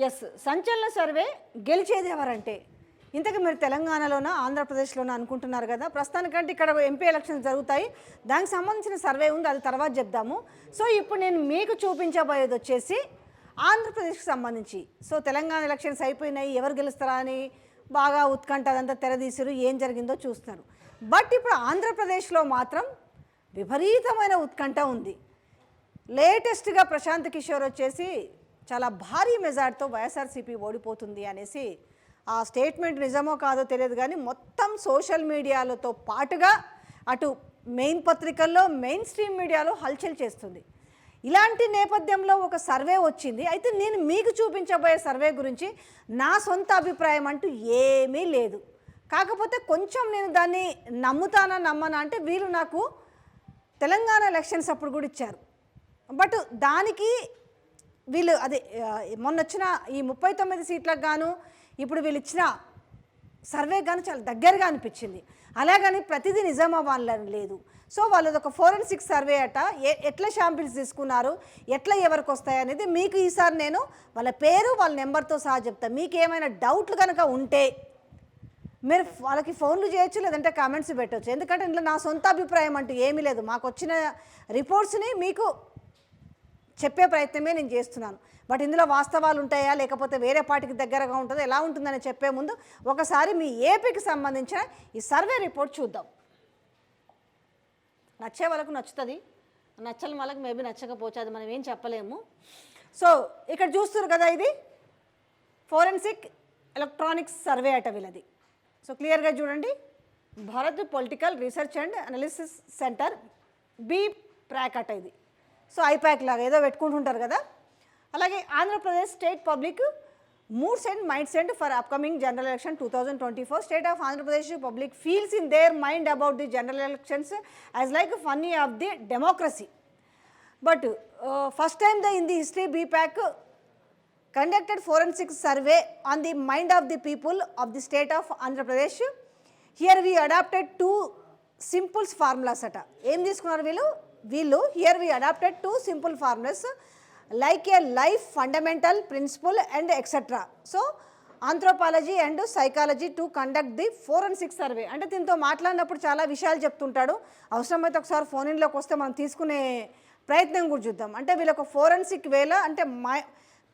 Yes, సంచలన survey గెలిచేది ఎవరంటే ఇంతకీ మీరు తెలంగాణలోనా ఆంధ్రప్రదేశ్లోనా అనుకుంటున్నారు కదా. ప్రస్తుతానికంటే ఇక్కడ ఎంపీ ఎలక్షన్స్ జరుగుతాయి, దానికి సంబంధించిన సర్వే ఉంది, అది తర్వాత చెప్దాము. సో ఇప్పుడు నేను మీకు చూపించబోయేది వచ్చేసి ఆంధ్రప్రదేశ్కి సంబంధించి. సో తెలంగాణ ఎలక్షన్స్ అయిపోయినాయి, ఎవరు గెలుస్తారా అని బాగా ఉత్కంఠ అదంతా తెరదీసిరు, ఏం జరిగిందో చూస్తున్నారు. బట్ ఇప్పుడు ఆంధ్రప్రదేశ్లో మాత్రం విపరీతమైన ఉత్కంఠ ఉంది. లేటెస్ట్గా ప్రశాంత్ కిషోర్ వచ్చేసి చాలా భారీ మెజార్టీతో వైఎస్ఆర్సీపీ ఓడిపోతుంది అనేసి ఆ స్టేట్మెంట్ నిజమో కాదో తెలియదు, కానీ మొత్తం సోషల్ మీడియాలతో పాటుగా అటు మెయిన్ పత్రికల్లో మెయిన్ స్ట్రీమ్ మీడియాలో హల్చల్ చేస్తుంది. ఇలాంటి నేపథ్యంలో ఒక సర్వే వచ్చింది. అయితే నేను మీకు చూపించబోయే సర్వే గురించి నా సొంత అభిప్రాయం అంటూ ఏమీ లేదు. కాకపోతే కొంచెం నేను దాన్ని నమ్ముతానా నమ్మనా అంటే వీళ్ళు నాకు తెలంగాణ ఎలక్షన్స్ అప్పుడు కూడా ఇచ్చారు. బట్ దానికి వీళ్ళు అదే మొన్న వచ్చిన ఈ 39 సీట్లకు గాను ఇప్పుడు వీళ్ళు ఇచ్చిన సర్వే కానీ చాలా దగ్గరగా అనిపించింది. అలాగని ప్రతిదీ నిజం అవ్వాలని లేదు. సో వాళ్ళది ఒక ఫోరెన్సిక్ సర్వే అట. ఎట్లా శాంపిల్స్ తీసుకున్నారు, ఎట్లా ఎవరికి వస్తాయి అనేది మీకు ఈసారి నేను వాళ్ళ పేరు వాళ్ళ నెంబర్తో సహా చెప్తాను. మీకు ఏమైనా డౌట్లు కనుక ఉంటే మీరు వాళ్ళకి ఫోన్లు చేయొచ్చు, లేదంటే కామెంట్స్ పెట్టవచ్చు. ఎందుకంటే ఇంట్లో నా సొంత అభిప్రాయం అంటూ ఏమీ లేదు. మాకు వచ్చిన రిపోర్ట్స్ని మీకు చెప్పే ప్రయత్నమే నేను చేస్తున్నాను. బట్ ఇందులో వాస్తవాలు ఉంటాయా లేకపోతే వేరే పార్టీకి దగ్గరగా ఉంటుందో ఎలా ఉంటుందని చెప్పే ముందు ఒకసారి మీ ఏపీకి సంబంధించిన ఈ సర్వే రిపోర్ట్ చూద్దాం. నచ్చే వాళ్ళకు నచ్చుతుంది, నచ్చని వాళ్ళకి మేబీ నచ్చకపోవచ్చు, అది మనం ఏం చెప్పలేము. సో ఇక్కడ చూస్తున్నారు కదా, ఇది ఫోరెన్సిక్ ఎలక్ట్రానిక్స్ సర్వే అట వీళ్ళది. సో క్లియర్గా చూడండి, Bharat political research and analysis center B PAC అట ఇది. సో ఐప్యాక్ లాగా ఏదో పెట్టుకుంటుంటారు కదా. అలాగే Andhra Pradesh state public moods and mind set for upcoming general election 2024. State of Andhra Pradesh public feels in their mind about the general elections as like funny of the democracy. But first time in the history BPAC conducted forensic survey on the mind of the people of the state of Andhra Pradesh. Here we adopted two simple formulas ata. Em తీసుకున్నారు వీళ్ళు here we adopted two simple formulas like a life fundamental principle and etc. So anthropology and psychology to conduct the forensic survey. అంటే దీంతో మాట్లాడినప్పుడు చాలా విషయాలు చెప్తుంటాడు. అవసరమైతే ఒకసారి ఫోన్ ఇన్లోకి వస్తే మనం తీసుకునే ప్రయత్నం కూడా చూద్దాం. అంటే వీళ్ళొక ఫోరెన్సిక్ వేళ అంటే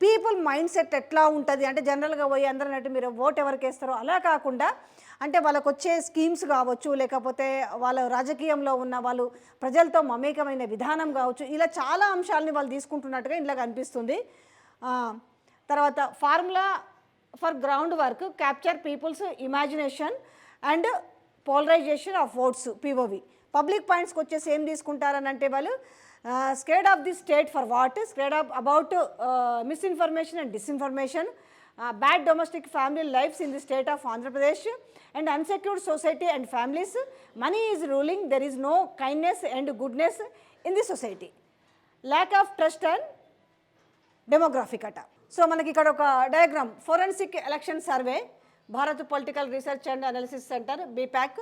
పీపుల్ మైండ్ సెట్ ఎట్లా ఉంటుంది అంటే జనరల్గా పోయి అందరూ అన్నట్టు మీరు ఓట్ ఎవరికి వేస్తారో అలా కాకుండా అంటే వాళ్ళకు వచ్చే స్కీమ్స్ కావచ్చు, లేకపోతే వాళ్ళ రాజకీయంలో ఉన్న వాళ్ళు ప్రజలతో మమేకమైన విధానం కావచ్చు, ఇలా చాలా అంశాలని వాళ్ళు తీసుకుంటున్నట్టుగా ఇందులో కనిపిస్తుంది. తర్వాత formula for ground work capture people's imagination and polarization of votes POV. Public పాయింట్స్కి వచ్చేసి ఏం తీసుకుంటారని అంటే వాళ్ళు scared of the state for what? Scared of about misinformation and disinformation, bad domestic family lives in the state of Andhra Pradesh and unsecured society and families. Money is ruling, there is no kindness and goodness in the society. Lack of trust and demographic ata. So manaki ikkada oka diagram forensic election survey bharat political research and analysis center bpac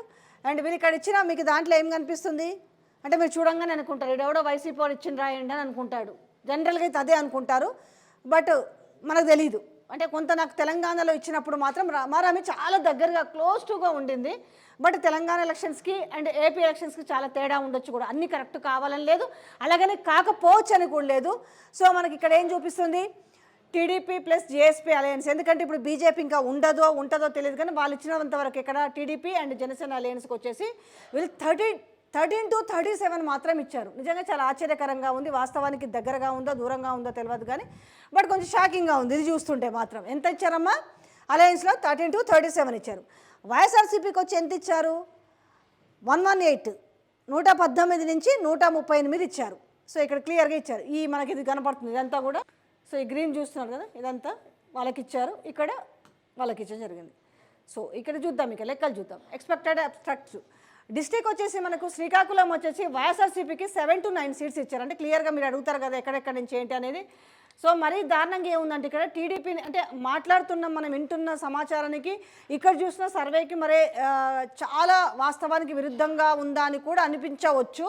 and వీళ్ళు ఇక్కడ ఇచ్చిన మీకు దాంట్లో ఏం కనిపిస్తుంది అంటే మీరు చూడంగానే అనుకుంటారు ఎవడో వైసీపీ వాడు ఇచ్చిన రాయండి అని అనుకుంటాడు. జనరల్గా అయితే అదే అనుకుంటారు, బట్ మనకు తెలీదు. అంటే కొంత నాకు తెలంగాణలో ఇచ్చినప్పుడు మాత్రం రామారామి చాలా దగ్గరగా క్లోజ్ టుగా ఉండింది. బట్ తెలంగాణ ఎలక్షన్స్కి అండ్ ఏపీ ఎలక్షన్స్కి చాలా తేడా ఉండొచ్చు కూడా. అన్నీ కరెక్ట్ కావాలని లేదు, అలాగని కాకపోవచ్చు అని కూడా లేదు. సో మనకి ఇక్కడ ఏం చూపిస్తుంది, టీడీపీ ప్లస్ జేఎస్పీ అలయన్స్. ఎందుకంటే ఇప్పుడు బీజేపీ ఇంకా ఉంటుందో తెలియదు, కానీ వాళ్ళు ఇచ్చినంత వరకు ఇక్కడ టీడీపీ అండ్ జనసేన అలయన్స్కి వచ్చేసి వీళ్ళు 13 to 37 మాత్రం ఇచ్చారు. నిజంగా చాలా ఆశ్చర్యకరంగా ఉంది. వాస్తవానికి దగ్గరగా ఉందో దూరంగా ఉందో తెలియదు, కానీ బట్ కొంచెం షాకింగ్గా ఉంది ఇది చూస్తుంటే మాత్రం. ఎంత ఇచ్చారమ్మా అలయన్స్లో? 13 to 37 ఇచ్చారు. వైఎస్ఆర్సీపీకి వచ్చి ఎంత ఇచ్చారు? 118, 118 నుంచి 138 ఇచ్చారు. సో ఇక్కడ క్లియర్గా ఇచ్చారు. ఈ మనకి ఇది కనపడుతుంది ఇదంతా కూడా. సో ఈ గ్రీన్ చూస్తున్నారు కదా, ఇదంతా వాళ్ళకి ఇచ్చారు, ఇక్కడ వాళ్ళకి ఇచ్చడం జరిగింది. సో ఇక్కడ చూద్దాం, ఇక లెక్కలు చూద్దాం. ఎక్స్పెక్టెడ్ అబ్స్ట్రాక్ట్స్ డిస్ట్రిక్ట్ వచ్చేసి మనకు శ్రీకాకుళం వచ్చేసి వైఎస్ఆర్సీపీకి 7 to 9 సీట్స్ ఇచ్చారు. అంటే క్లియర్గా మీరు అడుగుతారు కదా ఎక్కడెక్కడి నుంచి ఏంటి అనేది. సో మరీ దారుణంగా ఏముందంటే ఇక్కడ టీడీపీని అంటే మాట్లాడుతున్నాం మనం వింటున్న సమాచారానికి ఇక్కడ చూసిన సర్వేకి మరి చాలా వాస్తవానికి విరుద్ధంగా ఉందా అని కూడా అనిపించవచ్చు.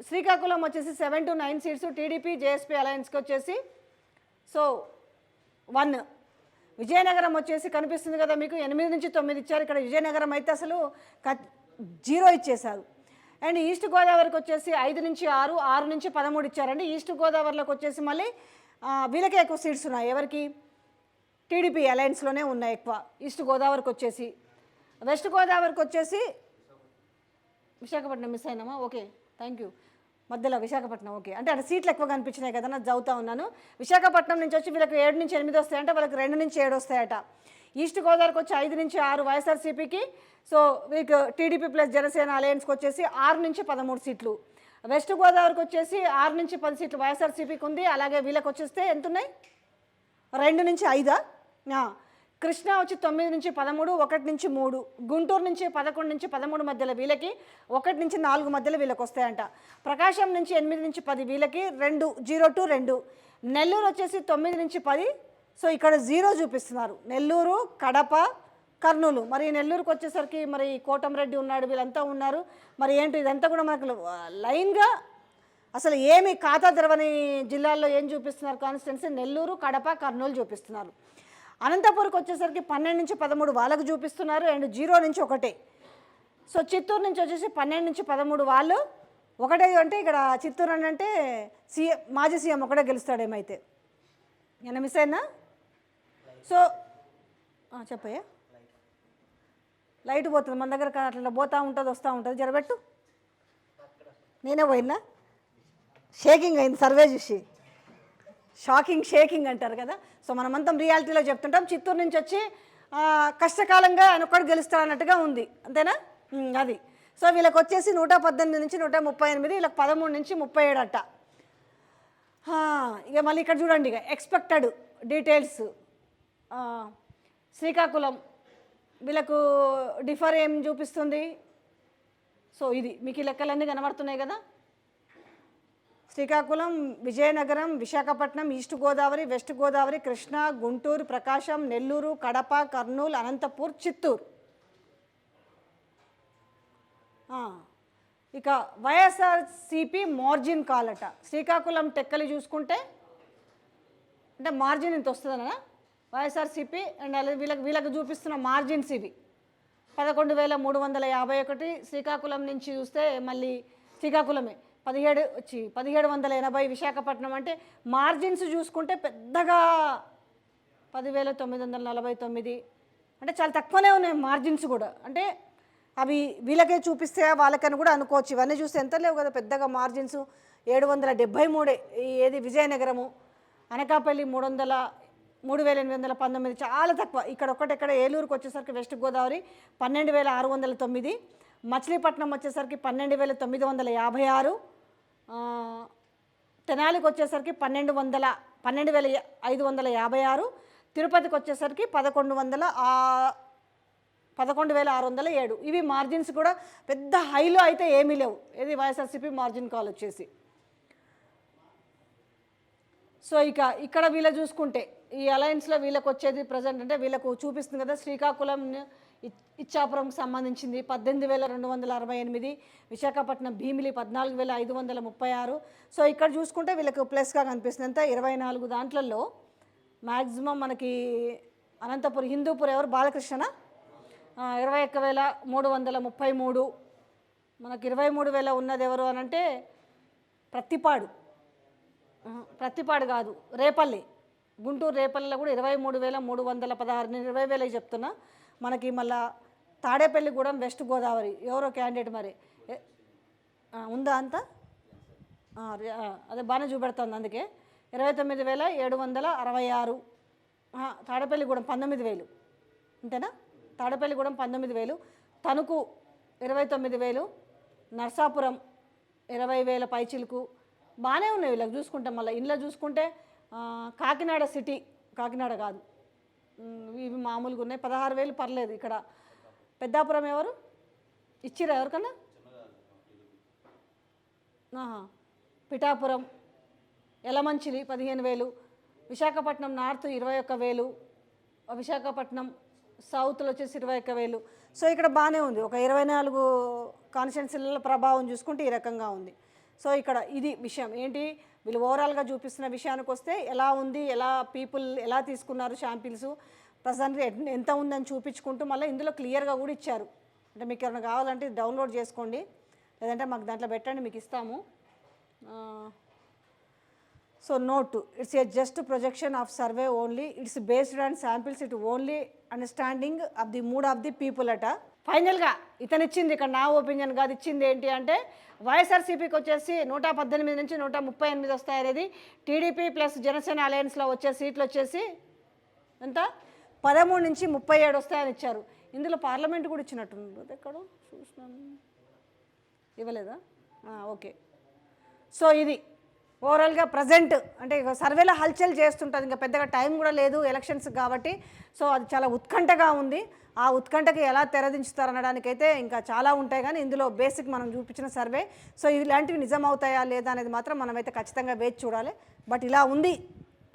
శ్రీకాకుళం వచ్చేసి 7 to 9 సీట్స్ టీడీపీ జేఎస్పీ అలయన్స్కి వచ్చేసి. సో 1. విజయనగరం వచ్చేసి కనిపిస్తుంది కదా మీకు 8 నుంచి 9 ఇచ్చారు. ఇక్కడ విజయనగరం అయితే అసలు 0 ఇచ్చేశారు. అండ్ ఈస్ట్ గోదావరికి వచ్చేసి 5 నుంచి 6, 6 నుంచి 13 ఇచ్చారండి. ఈస్ట్ గోదావరిలోకి వచ్చేసి మళ్ళీ వీళ్ళకే ఎక్కువ సీట్స్ ఉన్నాయి. ఎవరికి? టీడీపీ అలయన్స్లోనే ఉన్నాయి ఎక్కువ ఈస్ట్ గోదావరికి వచ్చేసి. వెస్ట్ గోదావరికి వచ్చేసి విశాఖపట్నం మిస్ అయినామా? Okay, thank you. మధ్యలో విశాఖపట్నం, ఓకే. అంటే అక్కడ సీట్లు ఎక్కువ కనిపించినాయి కదా, నాకు చదువుతా ఉన్నాను. విశాఖపట్నం నుంచి వచ్చి వీళ్ళకి 7 నుంచి 8 వస్తాయంట, వాళ్ళకి 2 నుంచి 7 వస్తాయట. ఈస్ట్ గోదావరికి వచ్చి 5 నుంచి 6 వైఎస్ఆర్సీపీకి. సో వీళ్ళకి టీడీపీ ప్లస్ జనసేన అలయన్స్కి వచ్చేసి 6 నుంచి 13 సీట్లు. వెస్ట్ గోదావరికి వచ్చేసి 6 నుంచి 10 సీట్లు వైఎస్ఆర్సీపీకి ఉంది. అలాగే వీళ్ళకి వచ్చేస్తే ఎంత ఉన్నాయి? 2 నుంచి 5. కృష్ణా వచ్చి 9 నుంచి 13, 1 నుంచి 3. గుంటూరు నుంచి 11 నుంచి 13 మధ్యలో వీళ్ళకి, 1 నుంచి 4 మధ్యలో వీళ్ళకి వస్తాయంట. ప్రకాశం నుంచి 8 నుంచి 10 వీళ్ళకి 2, 0 to 2. నెల్లూరు వచ్చేసి 9 నుంచి 10. సో ఇక్కడ 0 చూపిస్తున్నారు. నెల్లూరు, కడప, కర్నూలు. మరి నెల్లూరుకి వచ్చేసరికి మరి కోటంరెడ్డి ఉన్నాడు, వీళ్ళంతా ఉన్నారు. మరి ఏంటి ఇదంతా కూడా మనకు లైన్గా అసలు ఏమి ఖాతా తెరవని జిల్లాల్లో ఏం చూపిస్తున్నారు? కాన్స్టిట్యున్సీ నెల్లూరు, కడప, కర్నూలు చూపిస్తున్నారు. అనంతపురంకి వచ్చేసరికి 12 నుంచి 13 వాళ్ళకు చూపిస్తున్నారు. అండ్ 0 నుంచి 1. సో చిత్తూరు నుంచి వచ్చేసి 12 నుంచి 13 వాళ్ళు. 1 అంటే ఇక్కడ చిత్తూరు అని అంటే మాజీ సీఎం ఒకటే గెలుస్తాడేమైతే. నేను మిస్ అయినా? సో చెప్పయ్యా. లైట్ పోతుంది మన దగ్గర, అట్లా పోతూ ఉంటుంది వస్తూ ఉంటుంది. జరబెట్టు. నేనే పోయినా, షేకింగ్ అయింది సర్వే చూసి. షేకింగ్ అంటారు కదా. సో మనమంతా రియాలిటీలో చెప్తుంటాం. చిత్తూరు నుంచి వచ్చి కష్టకాలంగా ఆయన ఒక్కడు గెలుస్తాడన్నట్టుగా ఉంది, అంతేనా? అది. సో వీళ్ళకి వచ్చేసి 118 నుంచి 138, వీళ్ళకి 13 నుంచి 37 అట్ట. ఇక మళ్ళీ ఇక్కడ చూడండి, ఇక ఎక్స్పెక్టెడ్ డీటెయిల్స్. శ్రీకాకుళం వీళ్ళకు డిఫర్ ఏం చూపిస్తుంది? సో ఇది మీకు ఈ లెక్కలన్నీ కనబడుతున్నాయి కదా. శ్రీకాకుళం, విజయనగరం, విశాఖపట్నం, ఈస్ట్ గోదావరి, వెస్ట్ గోదావరి, కృష్ణా, గుంటూరు, ప్రకాశం, నెల్లూరు, కడప, కర్నూలు, అనంతపూర్, చిత్తూరు. ఇక వైఎస్ఆర్సీపీ మార్జిన్ కాల్ అట. శ్రీకాకుళం టెక్కలి చూసుకుంటే అంటే మార్జిన్ ఇంత వస్తుందనా వైఎస్ఆర్సీపీ. అండ్ వీళ్ళకి చూపిస్తున్న మార్జిన్స్ ఇవి 11,351. శ్రీకాకుళం నుంచి చూస్తే మళ్ళీ శ్రీకాకుళమే 1780. విశాఖపట్నం అంటే మార్జిన్స్ చూసుకుంటే పెద్దగా 10,949. అంటే చాలా తక్కువనే ఉన్నాయి మార్జిన్స్ కూడా. అంటే అవి వీళ్ళకే చూపిస్తే వాళ్ళకని కూడా అనుకోవచ్చు. ఇవన్నీ చూస్తే ఎంత లేవు కదా పెద్దగా మార్జిన్స్. 773 ఏది విజయనగరము. అనకాపల్లి 3,819, చాలా తక్కువ. ఇక్కడ ఒక్కటెక్కడ ఏలూరుకి వచ్చేసరికి వెస్ట్ గోదావరి 12,609. మచిలీపట్నం వచ్చేసరికి 12,956. తెనాలికి వచ్చేసరికి 12,556. తిరుపతికి వచ్చేసరికి 11,607. ఇవి మార్జిన్స్ కూడా పెద్ద హైలో అయితే ఏమీ లేవు. ఇది వైఎస్ఆర్సీపీ మార్జిన్ కాల్ వచ్చేసి. సో ఇక్కడ వీళ్ళు చూసుకుంటే ఈ అలయన్స్లో వీళ్ళకి వచ్చేది ప్రజెంట్ అంటే వీళ్ళకు చూపిస్తుంది కదా. శ్రీకాకుళం ఇచ్చాపురంకి సంబంధించింది 18,268. విశాఖపట్నం భీమిలి 14,536. సో ఇక్కడ చూసుకుంటే వీళ్ళకు ప్లస్గా కనిపిస్తుంది. ఎంత 24 దాంట్లలో మ్యాక్సిమం మనకి అనంతపురం హిందూపూర్ ఎవరు బాలకృష్ణ 21,333. మనకి 23,000 ఉన్నది ఎవరు అని అంటే ప్రత్తిపాడు కాదు, రేపల్లి. గుంటూరు రేపల్లిలో కూడా 23,316. నేను 20,000 చెప్తున్నా. మనకి మళ్ళా తాడేపల్లిగూడెం వెస్ట్ గోదావరి ఎవరో క్యాండిడేట్ మరి ఉందా అంత? అదే బాగానే చూపెడుతుంది. అందుకే 29,766. తాడేపల్లిగూడెం 19,000 అంతేనా? తాడేపల్లిగూడెం 19,000. తణుకు 29,000. నర్సాపురం 20,000 పైచిలుకు. బాగానే ఉన్నాయి వీళ్ళకి చూసుకుంటే. మళ్ళీ ఇంట్లో చూసుకుంటే కాకినాడ సిటీ, కాకినాడ కాదు, ఇవి మామూలుగా ఉన్నాయి 16,000 పర్లేదు. ఇక్కడ పెద్దాపురం ఎవరు ఇచ్చిరా ఎవరికన్నా? పిఠాపురం, యలమంచిలి 15,000. విశాఖపట్నం నార్త్ 21,000. విశాఖపట్నం సౌత్లో వచ్చేసి 21,000. సో ఇక్కడ బాగానే ఉంది. ఒక 24 కాన్స్టిట్యున్సీల ప్రభావం చూసుకుంటే ఈ రకంగా ఉంది. సో ఇక్కడ ఇది విషయం ఏంటి, వీళ్ళు ఓవరాల్గా చూపిస్తున్న విషయానికి వస్తే ఎలా ఉంది, ఎలా పీపుల్ ఎలా తీసుకున్నారు శాంపిల్స్, ప్రజెంట్గా ఎంత ఉందని చూపించుకుంటూ మళ్ళీ ఇందులో క్లియర్గా కూడా ఇచ్చారు. అంటే మీకు ఏమైనా కావాలంటే డౌన్లోడ్ చేసుకోండి, లేదంటే మాకు దాంట్లో పెట్టండి, మీకు ఇస్తాము. So note, it's a just projection of survey only, it's based on samples, it only understanding of the mood of the people అట. ఫైనల్గా ఇతను ఇచ్చింది, ఇక్కడ నా ఒపీనియన్ కాదు, ఇచ్చింది ఏంటి అంటే వైఎస్ఆర్సీపీకి వచ్చేసి 118 నుంచి 138 వస్తాయి అనేది, టీడీపీ ప్లస్ జనసేన అలయన్స్లో వచ్చే సీట్లు వచ్చేసి ఎంత 13 నుంచి 37 వస్తాయని ఇచ్చారు. ఇందులో పార్లమెంట్ కూడా ఇచ్చినట్టున్నారు, ఎక్కడ చూసినాను, ఇవ్వలేదా? ఓకే. సో ఇది ఓవరాల్గా ప్రజెంట్ అంటే సర్వేలో హల్చల్ చేస్తుంటుంది, ఇంకా పెద్దగా టైం కూడా లేదు ఎలక్షన్స్ కాబట్టి. సో అది చాలా ఉత్కంఠగా ఉంది, ఆ ఉత్కంఠకి ఎలా తెరదించుతారు అనడానికైతే ఇంకా చాలా ఉంటాయి, కానీ ఇందులో బేసిక్ మనం చూపించిన సర్వే. సో ఇలాంటివి నిజం అవుతాయా లేదా అనేది మాత్రం మనమైతే ఖచ్చితంగా వేచి చూడాలి. బట్ ఇలా ఉంది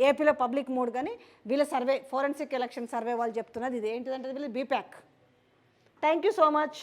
ఏపీలో పబ్లిక్ మూడ్. కానీ వీళ్ళ సర్వే, ఫోరెన్సిక్ ఎలక్షన్ సర్వే వాళ్ళు చెప్తున్నది ఇది ఏంటిదంటే వీళ్ళు BPAC. Thank you so much.